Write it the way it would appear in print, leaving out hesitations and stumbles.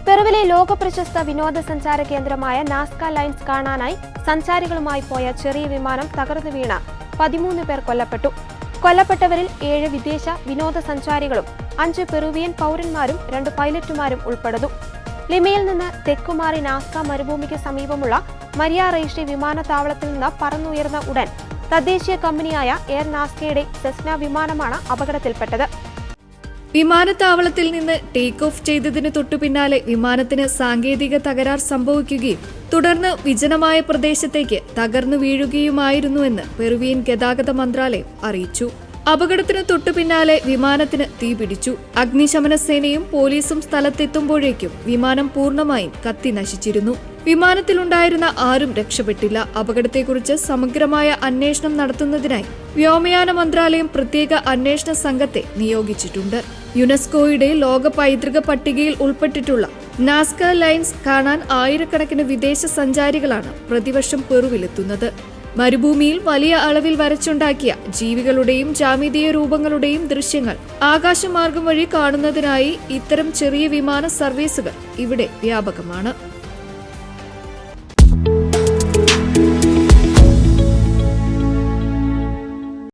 പെറുവിലെ ലോകപ്രശസ്ത വിനോദസഞ്ചാര കേന്ദ്രമായ നാസ്ക ലൈൻസ് കാണാനായി സഞ്ചാരികളുമായി പോയ ചെറിയ വിമാനം തകർന്നു വീണ 13 പേർ കൊല്ലപ്പെട്ടു. കൊല്ലപ്പെട്ടവരിൽ 7 വിദേശ വിനോദസഞ്ചാരികളും 5 പെറുവിയൻ പൗരന്മാരും 2 പൈലറ്റുമാരും ഉൾപ്പെടുന്നു. ലിമയിൽ നിന്ന് തെക്കുമാറി നാസ്ക മരുഭൂമിക്ക് സമീപമുള്ള മരിയ റെയ്ഷി വിമാനത്താവളത്തിൽ നിന്ന് പറന്നുയർന്ന ഉടൻ തദ്ദേശീയ കമ്പനിയായ എയർ നാസ്കയുടെ സെസ്ന വിമാനമാണ് അപകടത്തിൽപ്പെട്ടത്. വിമാനത്താവളത്തിൽ നിന്ന് ടേക്ക് ഓഫ് ചെയ്തതിന് തൊട്ടുപിന്നാലെ വിമാനത്തിന് സാങ്കേതിക തകരാർ സംഭവിക്കുകയും തുടർന്ന് വിജനമായ പ്രദേശത്തേക്ക് തകർന്നു വീഴുകയുമായിരുന്നുവെന്ന് പെറുവിയൻ ഗതാഗത മന്ത്രാലയം അറിയിച്ചു. അപകടത്തിന് തൊട്ടുപിന്നാലെ വിമാനത്തിന് തീപിടിച്ചു. അഗ്നിശമന സേനയും പോലീസും സ്ഥലത്തെത്തുമ്പോഴേക്കും വിമാനം പൂർണ്ണമായും കത്തി നശിച്ചിരുന്നു. വിമാനത്തിലുണ്ടായിരുന്ന ആരും രക്ഷപ്പെട്ടില്ല. അപകടത്തെക്കുറിച്ച് സമഗ്രമായ അന്വേഷണം നടത്തുന്നതിനായി വ്യോമയാന മന്ത്രാലയം പ്രത്യേക അന്വേഷണ സംഘത്തെ നിയോഗിച്ചിട്ടുണ്ട്. യുനെസ്കോയുടെ ലോക പൈതൃക പട്ടികയിൽ ഉൾപ്പെട്ടിട്ടുള്ള നാസ്ക ലൈൻസ് കാണാൻ ആയിരക്കണക്കിന് വിദേശ സഞ്ചാരികളാണ് പ്രതിവർഷം പെറുവിലെത്തുന്നത്. മരുഭൂമിയിൽ വലിയ അളവിൽ വരച്ചുണ്ടാക്കിയ ജീവികളുടെയും ജാമിതീയ രൂപങ്ങളുടെയും ദൃശ്യങ്ങൾ ആകാശമാർഗം വഴി കാണുന്നതിനായി ഇത്തരം ചെറിയ വിമാന സർവീസുകൾ ഇവിടെ വ്യാപകമാണ്.